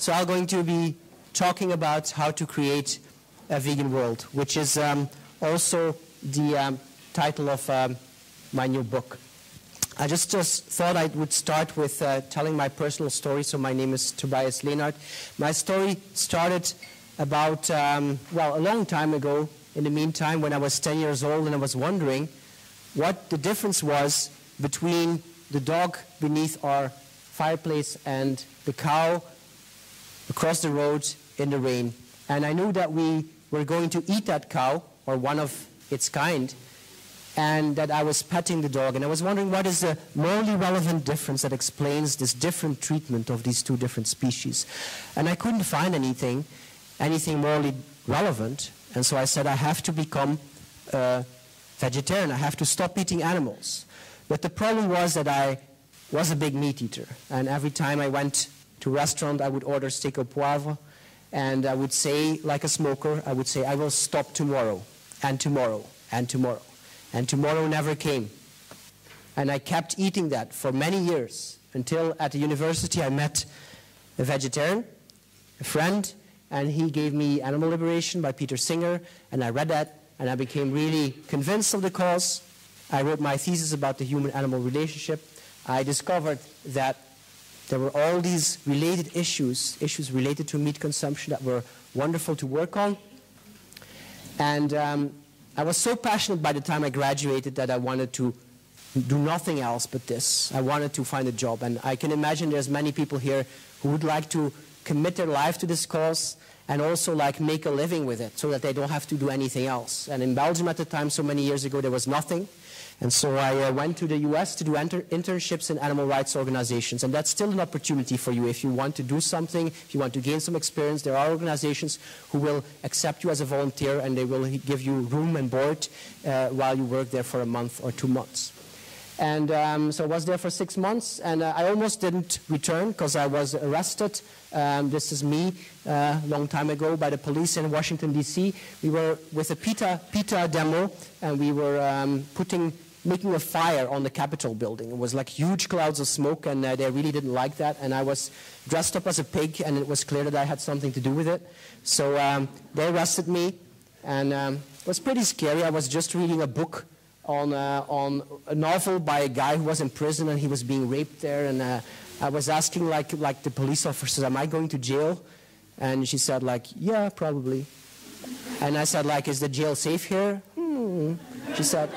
So I'm going to be talking about how to create a vegan world, which is also the title of my new book. I just thought I would start with telling my personal story. So my name is Tobias Leenaert. My story started about, well, a long time ago, in the meantime, when I was 10 years old, and I was wondering what the difference was between the dog beneath our fireplace and the cow across the road in the rain. And I knew that we were going to eat that cow, or one of its kind, and that I was petting the dog. And I was wondering what is the morally relevant difference that explains this different treatment of these two different species. And I couldn't find anything morally relevant. And so I said, I have to become a vegetarian. I have to stop eating animals. But the problem was that I was a big meat eater. And every time I went to a restaurant, I would order steak au poivre. And I would say, like a smoker, I would say, I will stop tomorrow, and tomorrow, and tomorrow. And tomorrow never came. And I kept eating that for many years, until at the university I met a vegetarian, a friend, and he gave me Animal Liberation by Peter Singer, and I read that, and I became really convinced of the cause. I wrote my thesis about the human-animal relationship. I discovered that there were all these related issues related to meat consumption that were wonderful to work on. And I was so passionate by the time I graduated that I wanted to do nothing else but this. I wanted to find a job. And I can imagine there's many people here who would like to commit their life to this cause and also like make a living with it so that they don't have to do anything else. And in Belgium at the time, so many years ago, there was nothing. And so I went to the US to do internships in animal rights organizations. And that's still an opportunity for you. If you want to do something, if you want to gain some experience, there are organizations who will accept you as a volunteer, and they will give you room and board while you work there for a month or 2 months. And so I was there for 6 months, and I almost didn't return because I was arrested. This is me a long time ago by the police in Washington, D.C. We were with a PETA demo, and we were making a fire on the Capitol building. It was like huge clouds of smoke, and they really didn't like that. And I was dressed up as a pig, and it was clear that I had something to do with it. So they arrested me, and it was pretty scary. I was just reading a book on a novel by a guy who was in prison, and he was being raped there. And I was asking like the police officers, am I going to jail? And she said like, yeah, probably. And I said like, is the jail safe here? She said.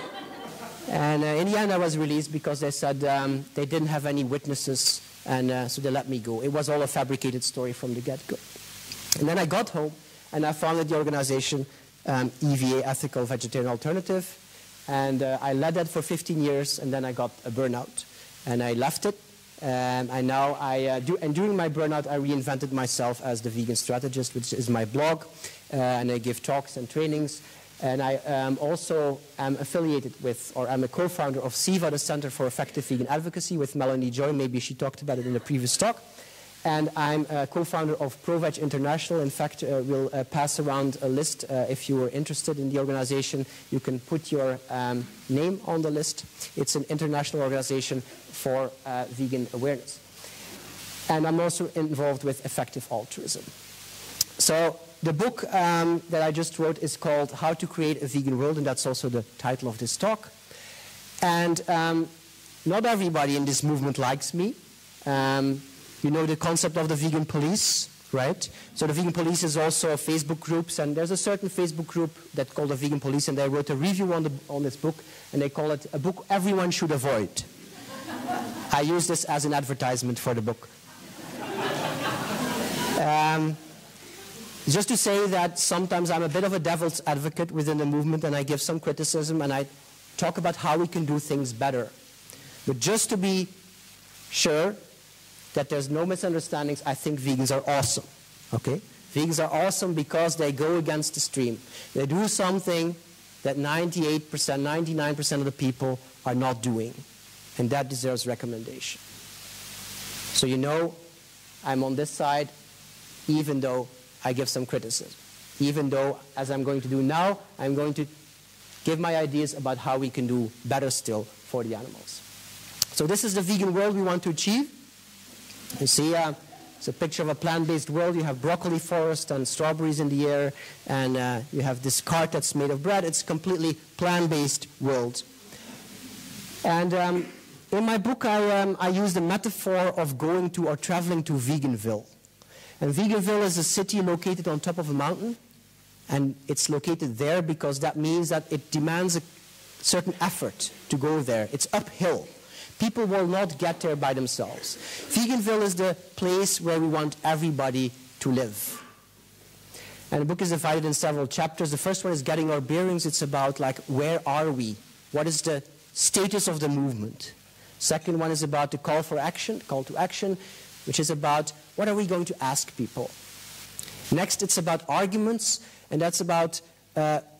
And in the end, I was released because they said they didn't have any witnesses, and so they let me go. It was all a fabricated story from the get-go. And then I got home, and I founded the organization EVA, Ethical Vegetarian Alternative, and I led that for 15 years, and then I got a burnout, and I left it. And now and during my burnout, I reinvented myself as the vegan strategist, which is my blog, and I give talks and trainings. And I also am affiliated with, or I'm a co-founder of CEVA, the Center for Effective Vegan Advocacy, with Melanie Joy. Maybe she talked about it in the previous talk. And I'm a co-founder of ProVeg International. In fact, we'll pass around a list. If you are interested in the organization, you can put your name on the list. It's an international organization for vegan awareness. And I'm also involved with effective altruism. So the book that I just wrote is called How to Create a Vegan World, and that's also the title of this talk. And not everybody in this movement likes me. You know the concept of the vegan police, right? So the vegan police is also a Facebook group, and there's a certain Facebook group that's called the vegan police, and they wrote a review on this book, and they call it a book everyone should avoid. I use this as an advertisement for the book. Just to say that sometimes I'm a bit of a devil's advocate within the movement, and I give some criticism, and I talk about how we can do things better. But just to be sure that there's no misunderstandings, I think vegans are awesome, okay? Vegans are awesome because they go against the stream. They do something that 98%, 99% of the people are not doing, and that deserves recommendation. So you know I'm on this side, even though I give some criticism. Even though, as I'm going to do now, I'm going to give my ideas about how we can do better still for the animals. So this is the vegan world we want to achieve. You see It's a picture of a plant-based world. You have broccoli forest and strawberries in the air, and you have this cart that's made of bread. It's a completely plant-based world. And in my book, I use the metaphor of going to or traveling to Veganville. And Veganville is a city located on top of a mountain. And it's located there because that means that it demands a certain effort to go there. It's uphill. People will not get there by themselves. Veganville is the place where we want everybody to live. And the book is divided in several chapters. The first one is getting our bearings. It's about, like, where are we? What is the status of the movement? Second one is about the call to action, which is about what are we going to ask people? Next, it's about arguments, and that's about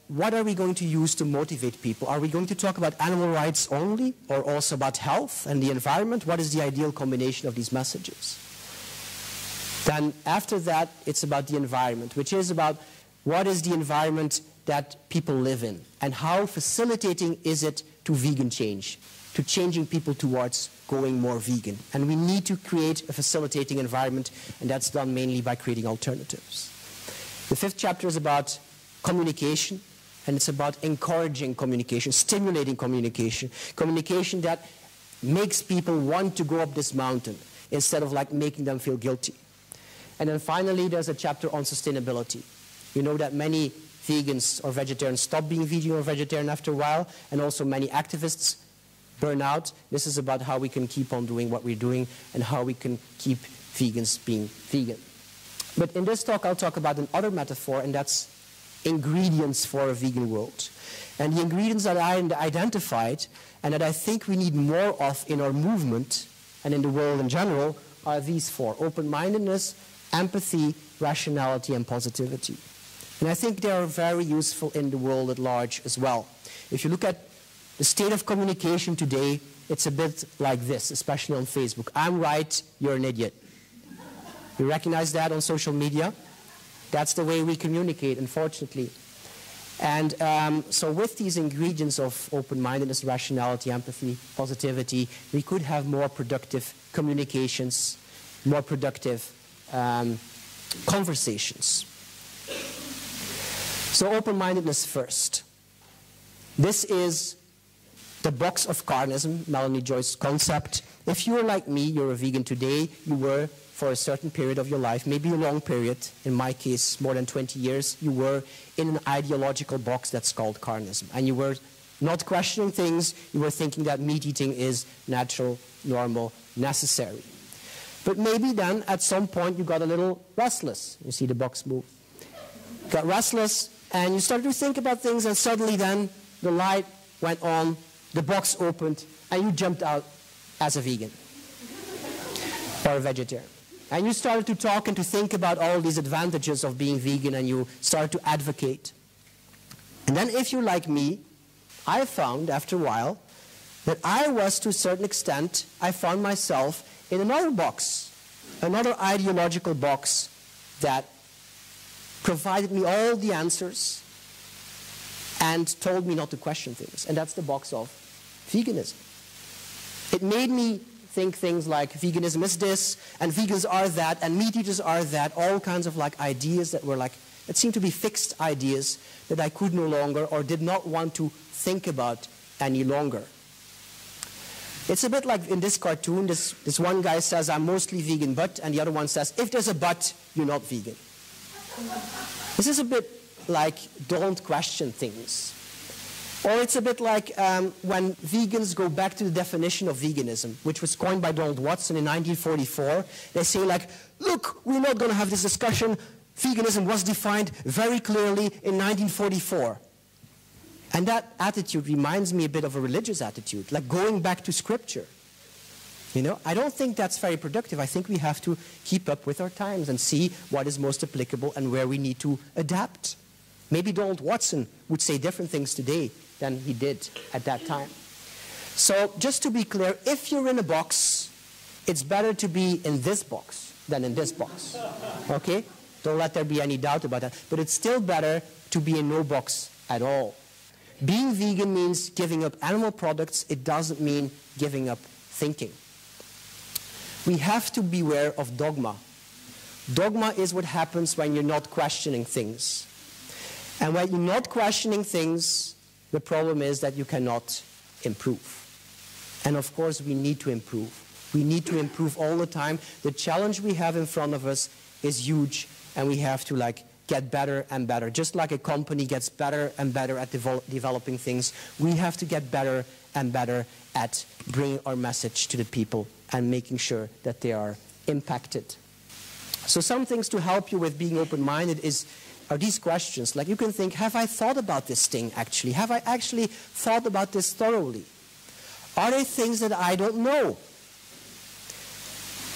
what are we going to use to motivate people? Are we going to talk about animal rights only, or also about health and the environment? What is the ideal combination of these messages? Then after that, it's about the environment, which is about what is the environment that people live in, and how facilitating is it to vegan change, to changing people towards going more vegan. And we need to create a facilitating environment, and that's done mainly by creating alternatives. The fifth chapter is about communication, and it's about encouraging communication, stimulating communication, communication that makes people want to go up this mountain instead of, like, making them feel guilty. And then finally, there's a chapter on sustainability. You know that many vegans or vegetarians stop being vegan or vegetarian after a while, and also many activists burn out. This is about how we can keep on doing what we're doing and how we can keep vegans being vegan. But in this talk, I'll talk about another metaphor, and that's ingredients for a vegan world. And the ingredients that I identified and that I think we need more of in our movement and in the world in general are these four: open-mindedness, empathy, rationality, and positivity. And I think they are very useful in the world at large as well. If you look at the state of communication today, it's a bit like this, especially on Facebook. I'm right, you're an idiot. You recognize that on social media? That's the way we communicate, unfortunately. And so with these ingredients of open-mindedness, rationality, empathy, positivity, we could have more productive communications, more productive conversations. So open-mindedness first. This is the box of carnism, Melanie Joyce's concept. If you're like me, you're a vegan today, you were for a certain period of your life, maybe a long period, in my case more than 20 years, you were in an ideological box that's called carnism. And you were not questioning things, you were thinking that meat eating is natural, normal, necessary. But maybe then at some point you got a little restless. You see the box move. Got restless and you started to think about things, and suddenly then the light went on, the box opened, and you jumped out as a vegan or a vegetarian. And you started to talk and to think about all these advantages of being vegan, and you started to advocate. And then if you're like me, I found after a while that I was, to a certain extent, I found myself in another box, another ideological box that provided me all the answers and told me not to question things. And that's the box of veganism. It made me think things like veganism is this, and vegans are that, and meat eaters are that, all kinds of like ideas that were like, it seemed to be fixed ideas that I could no longer or did not want to think about any longer. It's a bit like in this cartoon, this one guy says, I'm mostly vegan, but, and the other one says, if there's a but, you're not vegan. This is a bit like, don't question things. Or it's a bit like when vegans go back to the definition of veganism, which was coined by Donald Watson in 1944. They say like, look, we're not going to have this discussion. Veganism was defined very clearly in 1944. And that attitude reminds me a bit of a religious attitude, like going back to scripture. You know, I don't think that's very productive. I think we have to keep up with our times and see what is most applicable and where we need to adapt. Maybe Donald Watson would say different things today than he did at that time. So just to be clear, if you're in a box, it's better to be in this box than in this box. Okay? Don't let there be any doubt about that. But it's still better to be in no box at all. Being vegan means giving up animal products. It doesn't mean giving up thinking. We have to beware of dogma Dogma is what happens when you're not questioning things. And when you're not questioning things, the problem is that you cannot improve. And of course, we need to improve. We need to improve all the time. The challenge we have in front of us is huge, and we have to get better and better. Just like a company gets better and better at developing things, we have to get better and better at bringing our message to the people and making sure that they are impacted. So some things to help you with being open-minded are these questions. Like you can think, have I thought about this thing actually? Have I actually thought about this thoroughly? Are there things that I don't know?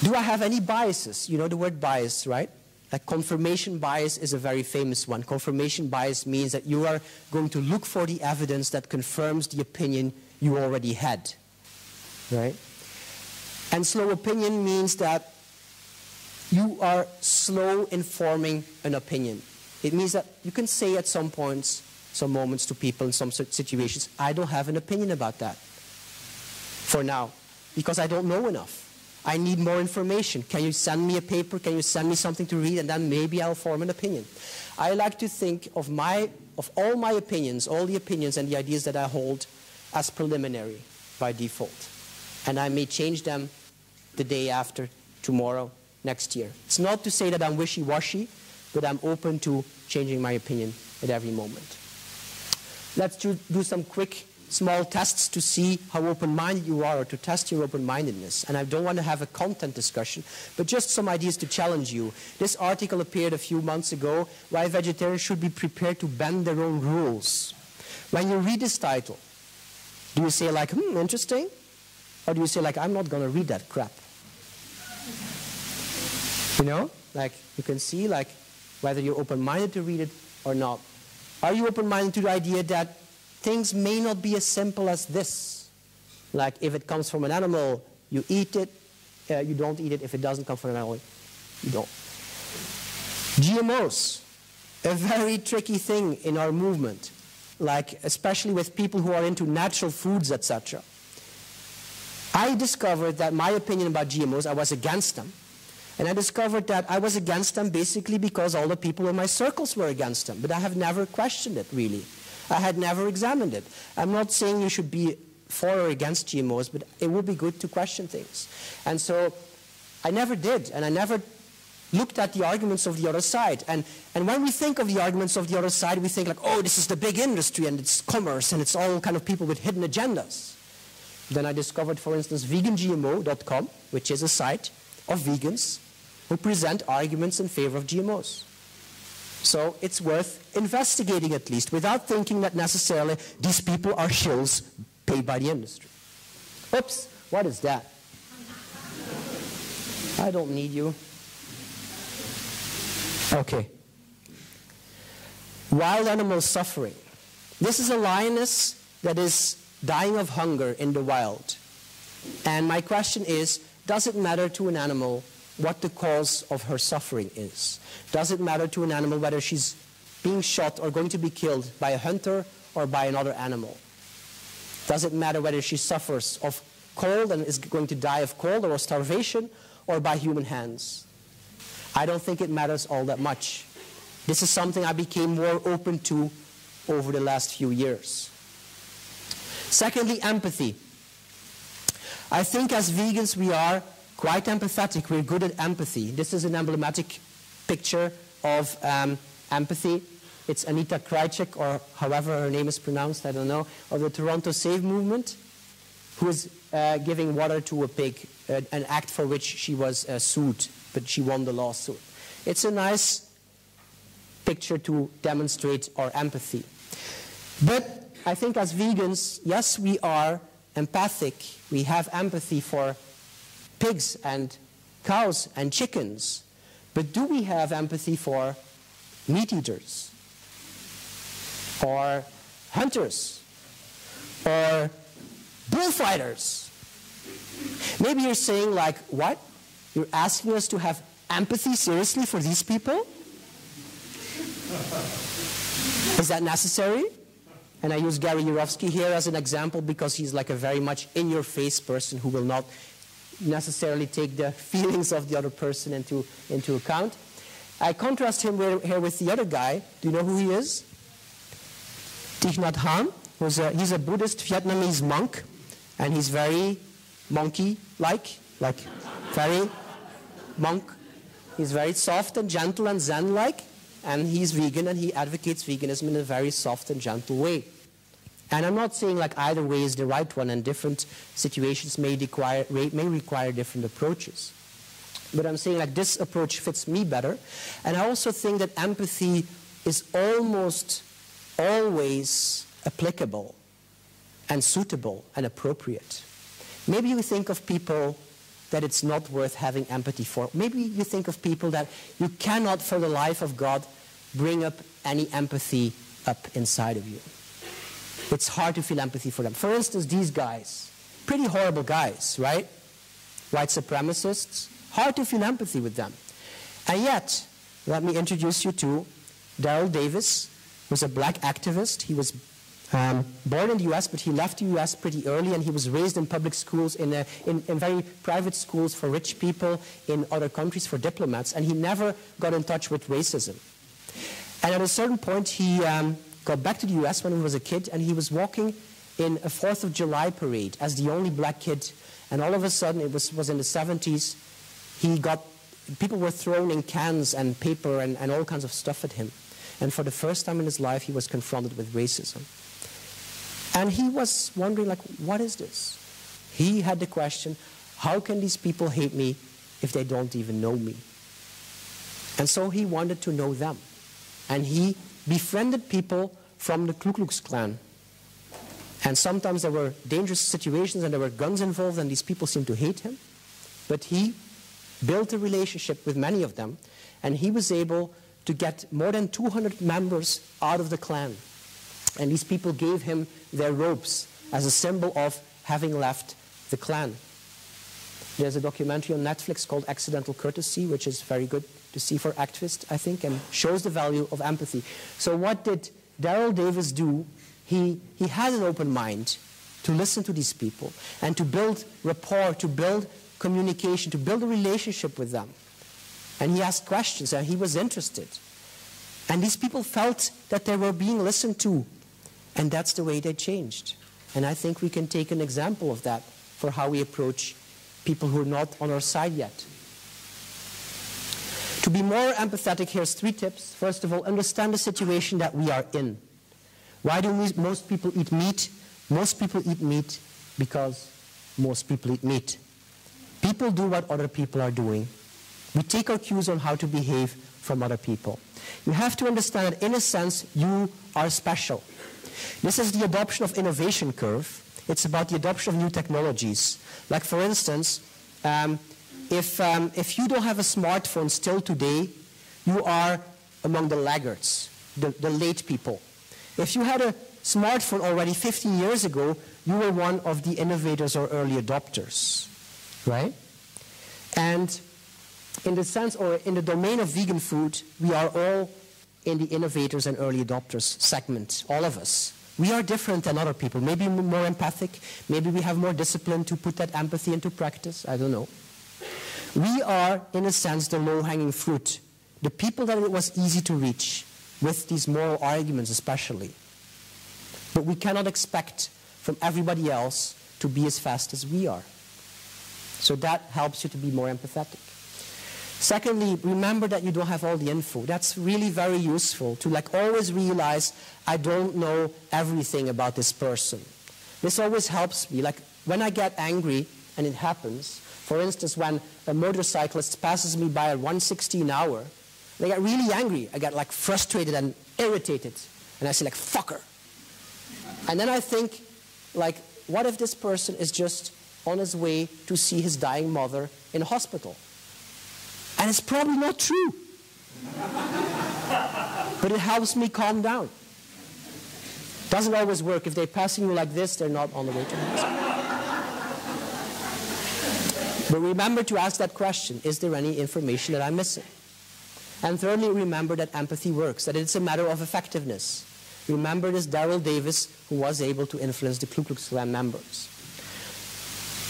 Do I have any biases? You know the word bias, right? Like confirmation bias is a very famous one. Confirmation bias means that you are going to look for the evidence that confirms the opinion you already had, right? And slow opinion means that you are slow in forming an opinion. It means that you can say at some points, some moments to people in some situations, I don't have an opinion about that for now, because I don't know enough. I need more information. Can you send me a paper? Can you send me something to read? And then maybe I'll form an opinion. I like to think of all my opinions, all the opinions and the ideas that I hold as preliminary by default. And I may change them the day after, tomorrow, next year. It's not to say that I'm wishy-washy, but I'm open to changing my opinion at every moment. Let's do some quick small tests to see how open-minded you are, or to test your open-mindedness. And I don't want to have a content discussion, but just some ideas to challenge you. This article appeared a few months ago, Why Vegetarians Should Be Prepared to Bend Their Own Rules. When you read this title, do you say like, interesting? Or do you say like, I'm not going to read that crap? You know, like you can see like whether you're open-minded to read it or not. Are you open-minded to the idea that things may not be as simple as this? Like if it comes from an animal, you eat it, you don't eat it. If it doesn't come from an animal, you don't. GMOs, a very tricky thing in our movement, like especially with people who are into natural foods, etc. I discovered that my opinion about GMOs, I was against them. And I discovered that I was against them basically because all the people in my circles were against them. But I have never questioned it, really. I had never examined it. I'm not saying you should be for or against GMOs, but it would be good to question things. And so I never did, and I never looked at the arguments of the other side. And when we think of the arguments of the other side, we think like, oh, this is the big industry, and it's commerce, and it's all kind of people with hidden agendas. Then I discovered, for instance, vegangmo.com, which is a site of vegans who present arguments in favor of GMOs. So it's worth investigating at least, without thinking that necessarily these people are shills paid by the industry. Oops, what is that? I don't need you. Okay. Wild animal suffering. This is a lioness that is dying of hunger in the wild. And my question is, does it matter to an animal what the cause of her suffering is? Does it matter to an animal whether she's being shot or going to be killed by a hunter or by another animal? Does it matter whether she suffers of cold and is going to die of cold or of starvation or by human hands? I don't think it matters all that much. This is something I became more open to over the last few years. Secondly, empathy. I think as vegans we are quite empathetic. We're good at empathy. This is an emblematic picture of empathy. It's Anita Krajcik, or however her name is pronounced, I don't know, of the Toronto Save movement, who is giving water to a pig, an act for which she was sued, but she won the lawsuit. It's a nice picture to demonstrate our empathy. But I think as vegans, yes, we are empathic. We have empathy for pigs and cows and chickens. But do we have empathy for meat eaters? Or hunters? Or bullfighters? Maybe you're saying like, what? You're asking us to have empathy seriously for these people? Is that necessary? And I use Gary Yourofsky here as an example because he's like a very much in-your-face person who will not necessarily take the feelings of the other person into account. I contrast him here with the other guy. Do you know who he is? Thich Nhat Hanh. He's a Buddhist Vietnamese monk, and he's very monkey-like, like very monk. He's very soft and gentle and Zen-like, and he's vegan, and he advocates veganism in a very soft and gentle way. And I'm not saying like either way is the right one, and different situations may require different approaches. But I'm saying like this approach fits me better. And I also think that empathy is almost always applicable and suitable and appropriate. Maybe you think of people that it's not worth having empathy for. Maybe you think of people that you cannot, for the life of God, bring up any empathy up inside of you. It's hard to feel empathy for them. For instance, these guys, pretty horrible guys, right? White supremacists, hard to feel empathy with them. And yet, let me introduce you to Daryl Davis, who's a black activist. He was born in the US, but he left the US pretty early, and he was raised in public schools, in very private schools for rich people in other countries, for diplomats, and he never got in touch with racism. And at a certain point, he got back to the US when he was a kid, and he was walking in a 4th of July parade as the only black kid, and all of a sudden, it was in the 70s, people were throwing cans and paper and all kinds of stuff at him. And for the first time in his life, he was confronted with racism. And he was wondering, like, what is this? He had the question, how can these people hate me if they don't even know me? And so he wanted to know them. And he befriended people from the Ku Klux Klan. And sometimes there were dangerous situations and there were guns involved, and these people seemed to hate him. But he built a relationship with many of them, and he was able to get more than 200 members out of the Klan. And these people gave him their robes as a symbol of having left the Klan. There's a documentary on Netflix called Accidental Courtesy, which is very good to see for activists, I think, and shows the value of empathy. So what did Daryl Davis do? He had an open mind to listen to these people and to build rapport, to build communication, to build a relationship with them. And he asked questions, and he was interested. And these people felt that they were being listened to, and that's the way they changed. And I think we can take an example of that for how we approach people who are not on our side yet. To be more empathetic, here's 3 tips. First of all, understand the situation that we are in. Why do most people eat meat? Most people eat meat because most people eat meat. People do what other people are doing. We take our cues on how to behave from other people. You have to understand that, in a sense, you are special. This is the adoption of innovation curve. It's about the adoption of new technologies. Like, for instance, if you don't have a smartphone still today, you are among the laggards, the late people. If you had a smartphone already 15 years ago, you were one of the innovators or early adopters, right? And in the sense, or in the domain of vegan food, we are all in the innovators and early adopters segment, all of us. We are different than other people, maybe more empathic, maybe we have more discipline to put that empathy into practice, I don't know. We are, in a sense, the low-hanging fruit, the people that it was easy to reach, with these moral arguments especially. But we cannot expect from everybody else to be as fast as we are. So that helps you to be more empathetic. Secondly, remember that you don't have all the info. That's really very useful to always realize, I don't know everything about this person. This always helps me. Like when I get angry, and it happens, for instance, when a motorcyclist passes me by at 160 an hour, I get really angry. I get frustrated and irritated. And I say fucker. And then I think, what if this person is just on his way to see his dying mother in a hospital? And it's probably not true. But it helps me calm down. Doesn't always work. If they're passing you like this, they're not on the way to the hospital. But remember to ask that question, is there any information that I'm missing? And thirdly, remember that empathy works, that it's a matter of effectiveness. Remember this Daryl Davis, who was able to influence the Ku Klux Klan members.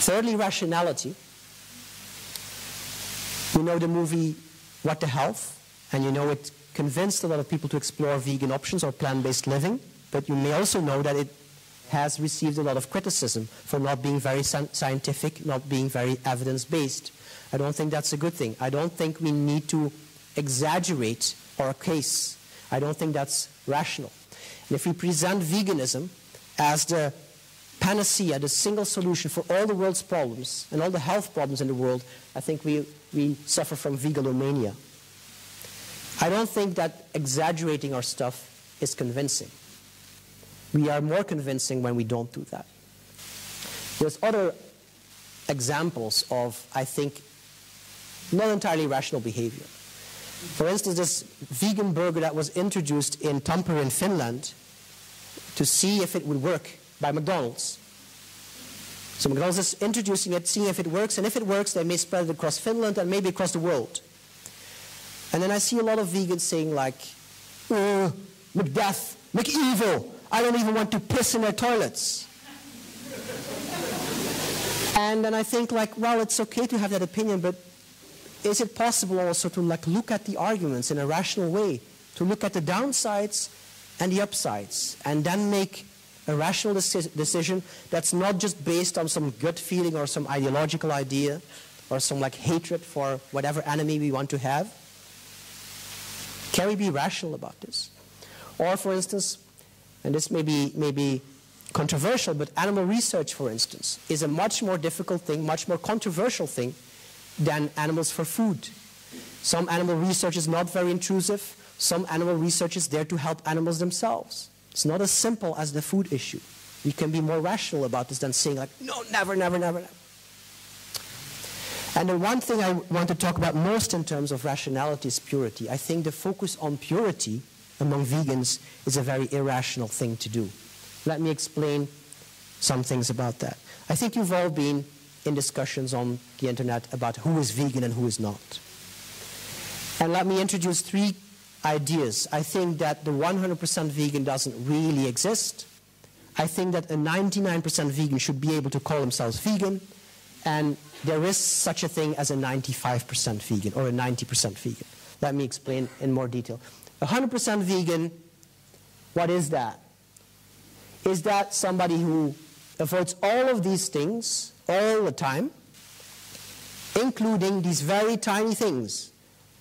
Thirdly, rationality. You know the movie What the Health? And you know it convinced a lot of people to explore vegan options or plant-based living. But you may also know that it has received a lot of criticism for not being very scientific, not being very evidence-based. I don't think that's a good thing. I don't think we need to exaggerate our case. I don't think that's rational. And if we present veganism as the panacea, the single solution for all the world's problems and all the health problems in the world, I think we suffer from vegalomania. I don't think that exaggerating our stuff is convincing. We are more convincing when we don't do that. There's other examples of, I think, not entirely rational behavior. For instance, this vegan burger that was introduced in Tampere in Finland to see if it would work by McDonald's. So McDonald's is introducing it, seeing if it works, and if it works, they may spread it across Finland and maybe across the world. And then I see a lot of vegans saying like, McDeath, McEvil, I don't even want to piss in their toilets. And then I think like, well, it's okay to have that opinion, but is it possible also to like look at the arguments in a rational way, to look at the downsides and the upsides, and then make a rational decision that's not just based on some gut feeling or some ideological idea or some like hatred for whatever enemy we want to have? Can we be rational about this? Or for instance, and this may be controversial, but animal research, for instance, is a much more difficult thing, much more controversial thing than animals for food. Some animal research is not very intrusive. Some animal research is there to help animals themselves. It's not as simple as the food issue. We can be more rational about this than saying like, no, never, never, never, never. And the one thing I want to talk about most in terms of rationality is purity. I think the focus on purity among vegans is a very irrational thing to do. Let me explain some things about that. I think you've all been in discussions on the internet about who is vegan and who is not. And let me introduce three ideas. I think that the 100% vegan doesn't really exist. I think that a 99% vegan should be able to call themselves vegan, and there is such a thing as a 95% vegan or a 90% vegan. Let me explain in more detail. 100% vegan, what is that? Is that somebody who avoids all of these things all the time, including these very tiny things?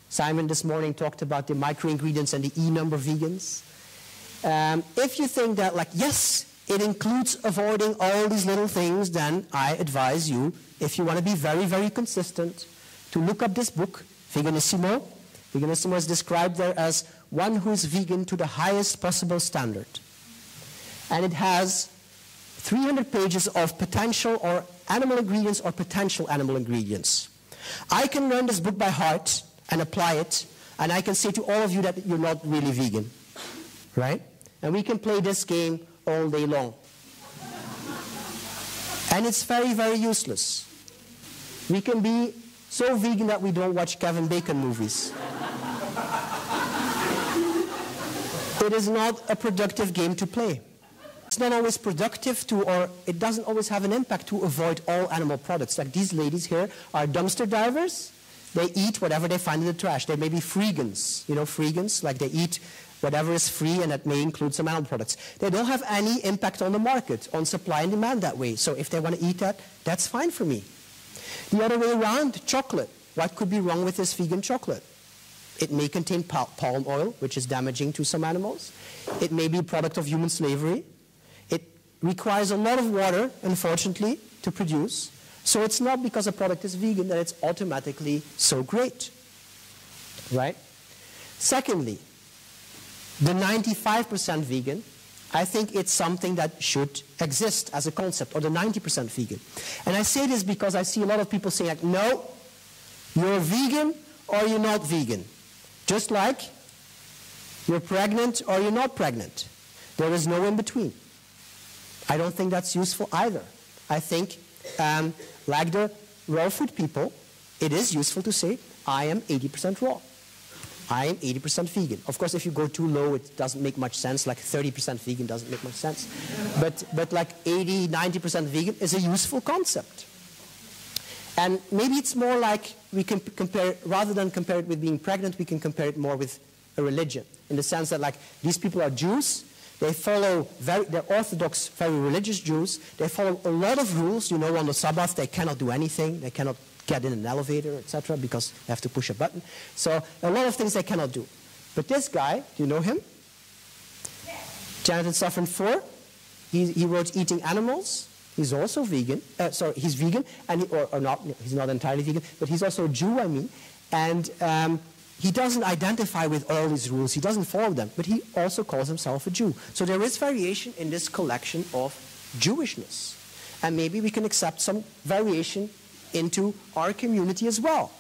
Simon this morning talked about the micro-ingredients and the E-number vegans. If you think that, like, yes, it includes avoiding all these little things, then I advise you, if you want to be very, very consistent, to look up this book, Veganissimo. Veganissimo is described there as one who is vegan to the highest possible standard. And it has 300 pages of potential or animal ingredients or potential animal ingredients. I can learn this book by heart and apply it, and I can say to all of you that you're not really vegan, right? And we can play this game all day long. And it's very, very useless. We can be so vegan that we don't watch Kevin Bacon movies. It is not a productive game to play. It's not always productive to, or it doesn't always have an impact to avoid all animal products. Like these ladies here are dumpster divers. They eat whatever they find in the trash. They may be freegans. You know, freegans, like they eat whatever is free, and that may include some animal products. They don't have any impact on the market, on supply and demand that way. So if they want to eat that, that's fine for me. The other way around, chocolate. What could be wrong with this vegan chocolate? It may contain palm oil, which is damaging to some animals. It may be a product of human slavery. It requires a lot of water, unfortunately, to produce. So it's not because a product is vegan that it's automatically so great, right? Secondly, the 95% vegan, I think it's something that should exist as a concept, or the 90% vegan. And I say this because I see a lot of people saying, like, no, you're vegan or you're not vegan. Just like you're pregnant or you're not pregnant. There is no in between. I don't think that's useful either. I think, like the raw food people, it is useful to say, I am 80% raw. I am 80% vegan. Of course, if you go too low, it doesn't make much sense. Like 30% vegan doesn't make much sense. But like 80, 90% vegan is a useful concept. And maybe it's more like we can compare, rather than compare it with being pregnant, we can compare it more with a religion, in the sense that like these people are Jews, they follow they're Orthodox, very religious Jews, they follow a lot of rules, you know, on the Sabbath they cannot do anything, they cannot get in an elevator, etc., because they have to push a button. So a lot of things they cannot do. But this guy, do you know him? Yes. Jonathan Safran Foer, he wrote Eating Animals. He's also vegan. He's vegan, and or not. He's not entirely vegan, but he's also a Jew, I mean. And he doesn't identify with all these rules. He doesn't follow them, but he also calls himself a Jew. So there is variation in this collection of Jewishness. And maybe we can accept some variation into our community as well.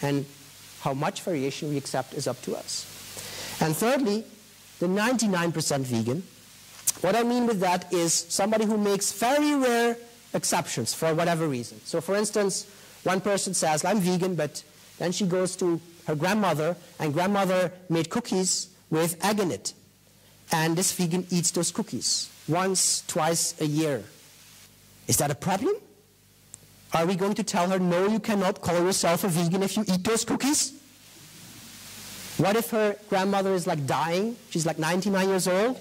And how much variation we accept is up to us. And thirdly, the 99% vegan. What I mean with that is somebody who makes very rare exceptions for whatever reason. So for instance, one person says, I'm vegan, but then she goes to her grandmother, and grandmother made cookies with egg in it. And this vegan eats those cookies once, twice a year. Is that a problem? Are we going to tell her, no, you cannot call yourself a vegan if you eat those cookies? What if her grandmother is like dying, she's like 99 years old,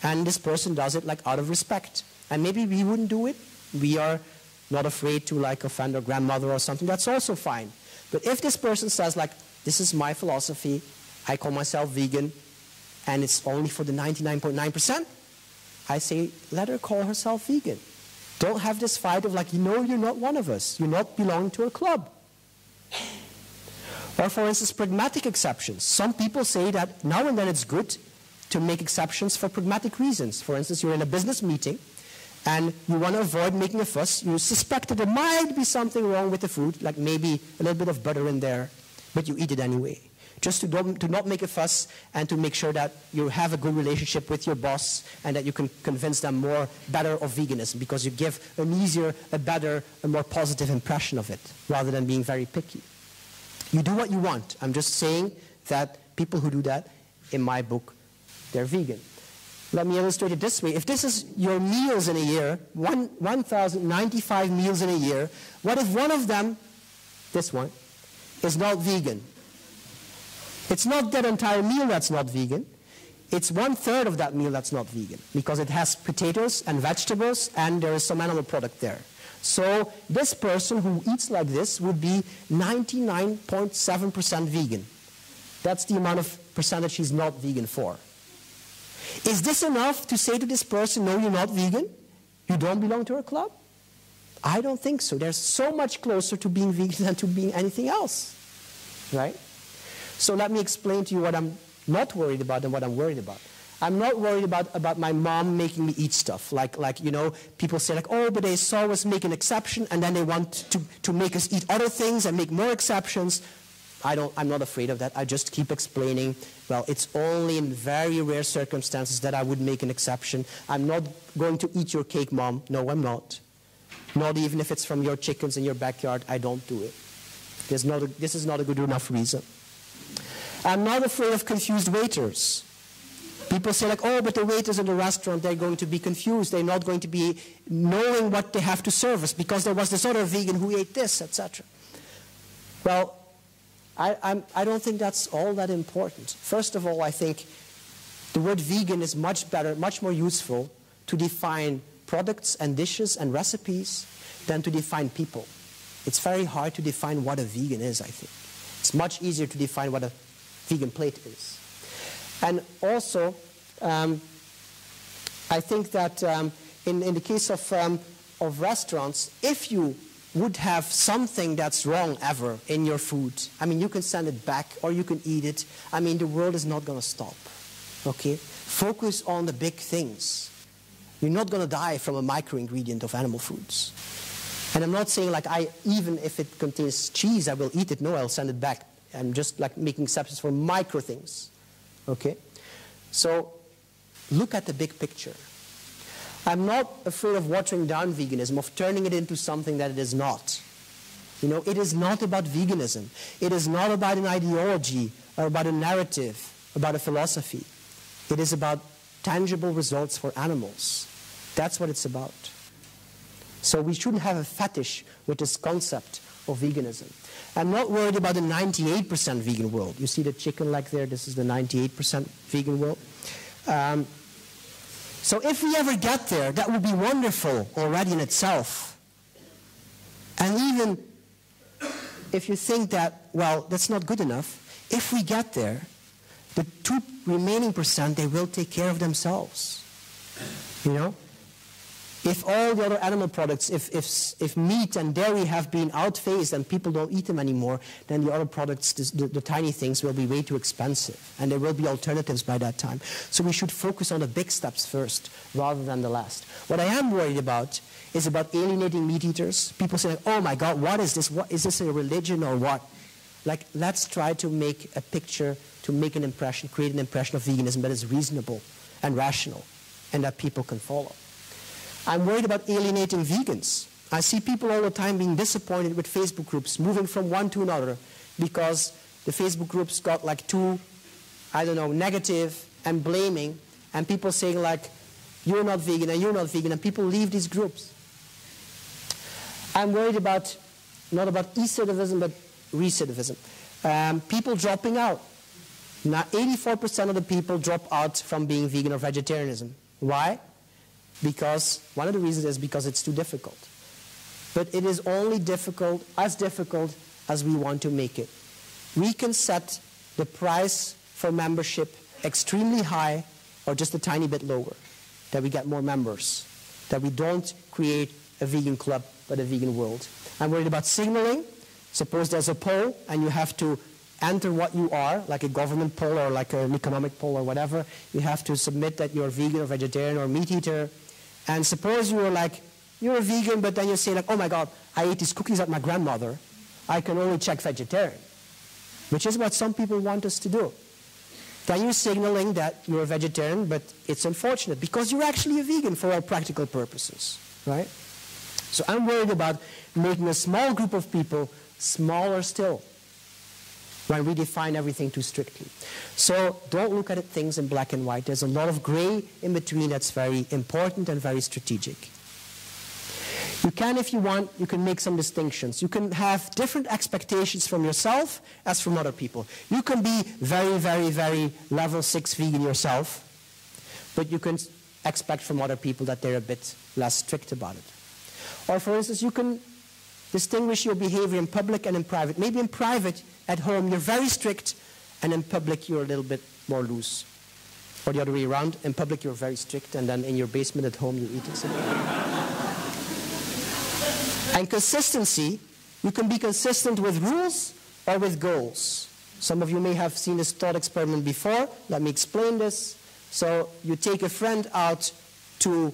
and this person does it like out of respect? And maybe we wouldn't do it. We are not afraid to like offend our grandmother or something. That's also fine. But if this person says like, this is my philosophy, I call myself vegan, and it's only for the 99.9%, I say, let her call herself vegan. Don't have this fight of like, no, you're not one of us. You're not belonging to a club. Or for instance, pragmatic exceptions. Some people say that now and then it's good to make exceptions for pragmatic reasons. For instance, you're in a business meeting, and you want to avoid making a fuss. You suspect that there might be something wrong with the food, like maybe a little bit of butter in there, but you eat it anyway. Just to not make a fuss and to make sure that you have a good relationship with your boss and that you can convince them better of veganism, because you give an easier, a better, a more positive impression of it, rather than being very picky. You do what you want. I'm just saying that people who do that, in my book, they're vegan. Let me illustrate it this way. If this is your meals in a year, 1,095 meals in a year, what if one of them, this one, is not vegan? It's not that entire meal that's not vegan. It's 1/3 of that meal that's not vegan, because it has potatoes and vegetables and there is some animal product there. So this person who eats like this would be 99.7% vegan. That's the amount of percentage he's not vegan for. Is this enough to say to this person, no, you're not vegan? You don't belong to our club? I don't think so. They're so much closer to being vegan than to being anything else. Right? So let me explain to you what I'm not worried about and what I'm worried about. I'm not worried about my mom making me eat stuff. Like you know, people say like, oh, but they saw us make an exception and then they want to make us eat other things and make more exceptions. I'm not afraid of that. I just keep explaining, well, it's only in very rare circumstances that I would make an exception. I'm not going to eat your cake, Mom. No, I'm not. Not even if it's from your chickens in your backyard. I don't do it. This is not a good enough reason. I'm not afraid of confused waiters. People say like, oh, but the waiters in the restaurant, they're going to be confused. They're not going to be knowing what they have to serve us because there was this other vegan who ate this, etc. Well, I don't think that's all that important. First of all, I think the word vegan is much better, much more useful to define products and dishes and recipes than to define people. It's very hard to define what a vegan is, I think. It's much easier to define what a vegan plate is. And also, I think that in the case of restaurants, if you would have something that's wrong ever in your food, I mean, you can send it back or you can eat it. I mean, the world is not going to stop, okay? Focus on the big things. You're not going to die from a micro-ingredient of animal foods. And I'm not saying like even if it contains cheese, I will eat it. No, I'll send it back. I'm just like making exceptions for micro things, okay? So look at the big picture. I'm not afraid of watering down veganism, of turning it into something that it is not. You know, it is not about veganism. It is not about an ideology or about a narrative, about a philosophy. It is about tangible results for animals. That's what it's about. So we shouldn't have a fetish with this concept of veganism. I'm not worried about the 98% vegan world. You see the chicken leg there? This is the 98% vegan world. So if we ever get there, that would be wonderful already in itself. And even if you think that, well, that's not good enough, if we get there, the 2 remaining percent, they will take care of themselves. You know? If all the other animal products, if meat and dairy have been outphased and people don't eat them anymore, then the other products, the tiny things, will be way too expensive. And there will be alternatives by that time. So we should focus on the big steps first, rather than the last. What I am worried about is about alienating meat eaters. People say, oh my God, what is this? Is this a religion or what? Like, let's try to make a picture, to make an impression, create an impression of veganism that is reasonable and rational and that people can follow. I'm worried about alienating vegans. I see people all the time being disappointed with Facebook groups, moving from one to another because the Facebook groups got like too, I don't know, negative and blaming, and people saying like, you're not vegan and you're not vegan, and people leave these groups. I'm worried about, not about e-recidivism, but recidivism. People dropping out. Now 84% of the people drop out from being vegan or vegetarianism. Why? Because, one of the reasons is because it's too difficult. But it is only difficult as we want to make it. We can set the price for membership extremely high or just a tiny bit lower, that we get more members, that we don't create a vegan club but a vegan world. I'm worried about signaling. Suppose there's a poll and you have to enter what you are, like a government poll or like an economic poll or whatever. You have to submit that you're vegan or vegetarian or meat eater. And suppose you're like, you're a vegan, but then you say like, oh my God, I ate these cookies at my grandmother. I can only check vegetarian, which is what some people want us to do. Then you're signaling that you're a vegetarian, but it's unfortunate because you're actually a vegan for all practical purposes, right? So I'm worried about making a small group of people smaller still when we define everything too strictly. So don't look at things in black and white. There's a lot of gray in between that's very important and very strategic. You can, if you want, you can make some distinctions. You can have different expectations from yourself as from other people. You can be very, very, very level 6 vegan yourself, but you can expect from other people that they're a bit less strict about it. Or for instance, you can distinguish your behavior in public and in private. Maybe in private, at home, you're very strict, and in public, you're a little bit more loose. Or the other way around, in public, you're very strict, and then in your basement at home, you're eating something. And consistency, you can be consistent with rules or with goals. Some of you may have seen this thought experiment before. Let me explain this. So you take a friend out to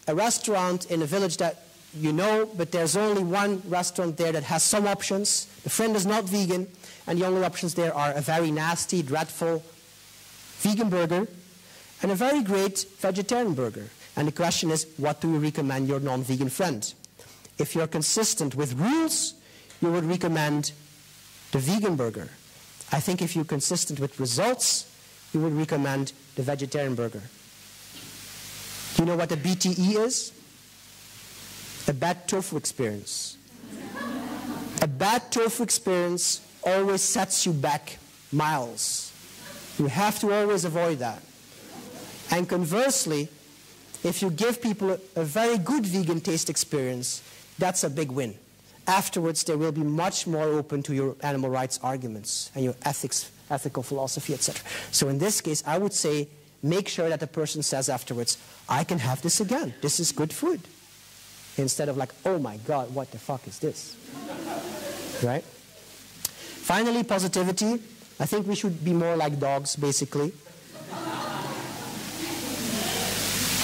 a restaurant in a village that you know, but there's only one restaurant there that has some options. The friend is not vegan, and the only options there are a very nasty, dreadful vegan burger and a very great vegetarian burger. And the question is, what do you recommend your non-vegan friend? If you're consistent with rules, you would recommend the vegan burger. I think if you're consistent with results, you would recommend the vegetarian burger. Do you know what a BTE is? A bad tofu experience. A bad tofu experience always sets you back miles. You have to always avoid that. And conversely, if you give people a very good vegan taste experience, that's a big win. Afterwards, they will be much more open to your animal rights arguments and your ethics, ethical philosophy, etc. So in this case, I would say, make sure that the person says afterwards, I can have this again. This is good food. Instead of like, oh my God, what the fuck is this? Right? Finally, positivity. I think we should be more like dogs, basically.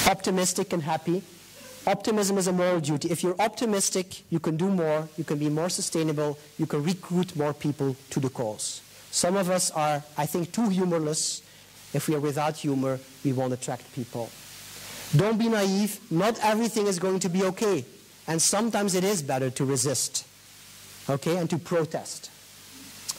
Optimistic and happy. Optimism is a moral duty. If you're optimistic, you can do more, you can be more sustainable, you can recruit more people to the cause. Some of us are, I think, too humorless. If we are without humor, we won't attract people. Don't be naive. Not everything is going to be okay. And sometimes it is better to resist, okay, and to protest.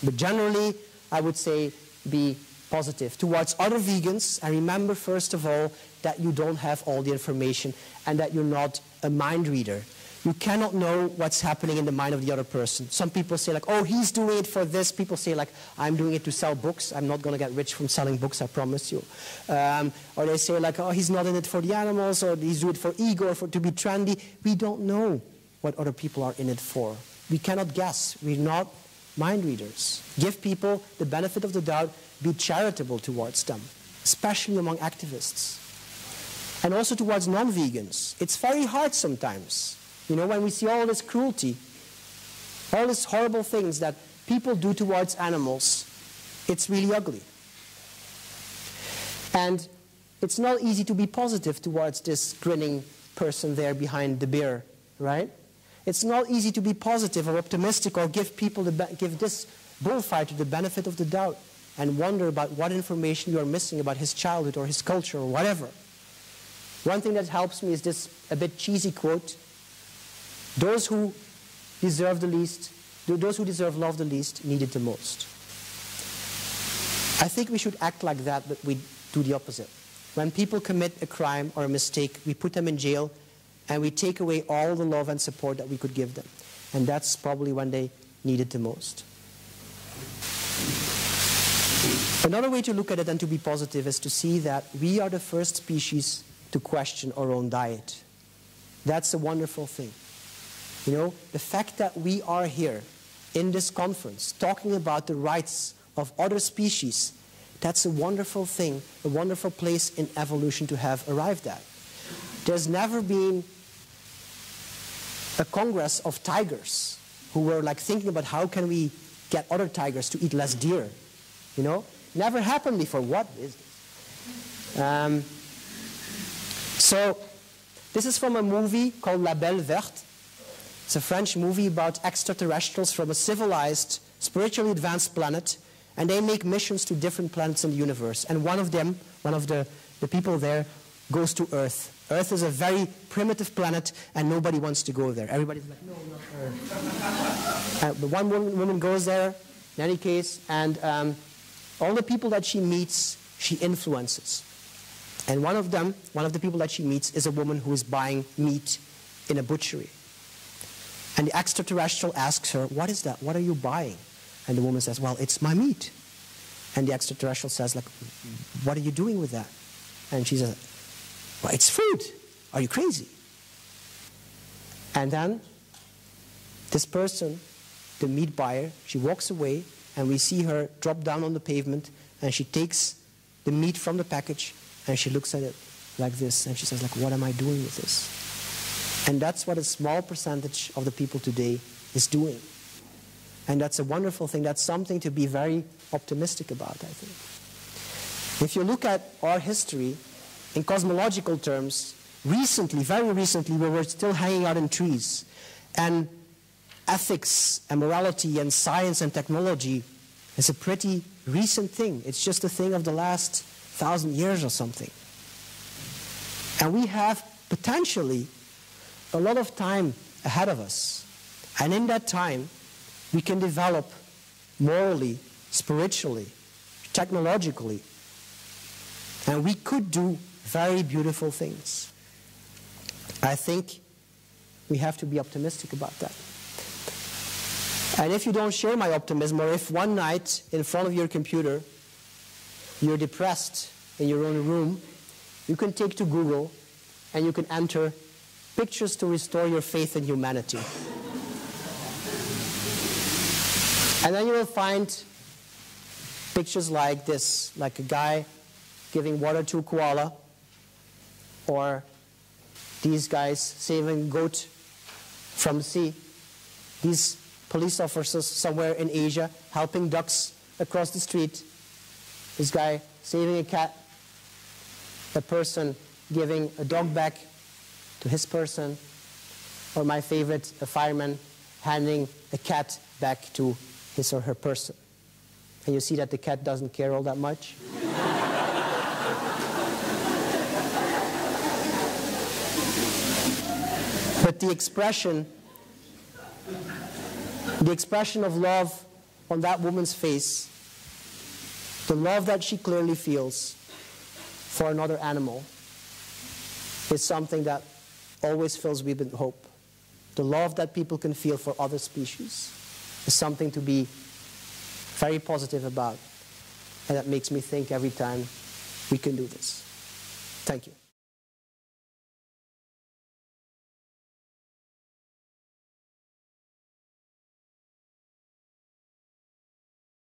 But generally, I would say be positive towards other vegans, and remember, first of all, that you don't have all the information and that you're not a mind reader. You cannot know what's happening in the mind of the other person. Some people say like, oh, he's doing it for this. People say like, I'm doing it to sell books. I'm not going to get rich from selling books, I promise you. Or they say like, oh, he's not in it for the animals, or he's doing it for ego, or to be trendy. We don't know what other people are in it for. We cannot guess. We're not mind readers. Give people the benefit of the doubt. Be charitable towards them, especially among activists. And also towards non-vegans. It's very hard sometimes. You know, when we see all this cruelty, all these horrible things that people do towards animals, it's really ugly. And it's not easy to be positive towards this grinning person there behind the beer, right? It's not easy to be positive or optimistic or give this bullfighter the benefit of the doubt and wonder about what information you are missing about his childhood or his culture or whatever. One thing that helps me is this a bit cheesy quote. Those who deserve the least, those who deserve love the least, need it the most. I think we should act like that, but we do the opposite. When people commit a crime or a mistake, we put them in jail and we take away all the love and support that we could give them. And that's probably when they need it the most. Another way to look at it and to be positive is to see that we are the first species to question our own diet. That's a wonderful thing. You know, the fact that we are here in this conference talking about the rights of other species, that's a wonderful thing, a wonderful place in evolution to have arrived at. There's never been a congress of tigers who were like thinking about how can we get other tigers to eat less deer. You know, never happened before. What is this? So this is from a movie called La Belle Verte. It's a French movie about extraterrestrials from a civilized, spiritually advanced planet, and they make missions to different planets in the universe. And one of them, one of the people there, goes to Earth. Earth is a very primitive planet, and nobody wants to go there. Everybody's like, no, not Earth. But one woman goes there, in any case, and all the people that she meets, she influences. And one of the people that she meets is a woman who is buying meat in a butchery. And the extraterrestrial asks her, what is that? What are you buying? And the woman says, well, it's my meat. And the extraterrestrial says, like, what are you doing with that? And she says, well, it's food. Are you crazy? And then this person, the meat buyer, she walks away, and we see her drop down on the pavement, and she takes the meat from the package, and she looks at it like this, and she says, like, what am I doing with this? And that's what a small percentage of the people today is doing. And that's a wonderful thing. That's something to be very optimistic about, I think. If you look at our history, in cosmological terms, recently, very recently, we were still hanging out in trees. And ethics and morality and science and technology is a pretty recent thing. It's just a thing of the last 1,000 years or something. And we have potentially a lot of time ahead of us. And in that time, we can develop morally, spiritually, technologically. And we could do very beautiful things. I think we have to be optimistic about that. And if you don't share my optimism, or if one night in front of your computer you're depressed in your own room, you can take to Google and you can enter pictures to restore your faith in humanity. And then you will find pictures like this, like a guy giving water to a koala, or these guys saving a goat from the sea, these police officers somewhere in Asia helping ducks across the street, this guy saving a cat, a person giving a dog back to his person, or my favorite, a fireman handing a cat back to his or her person. And you see that the cat doesn't care all that much. But the expression of love on that woman's face, the love that she clearly feels for another animal, is something that always fills me with hope. the love that people can feel for other species is something to be very positive about. And that makes me think every time we can do this. Thank you.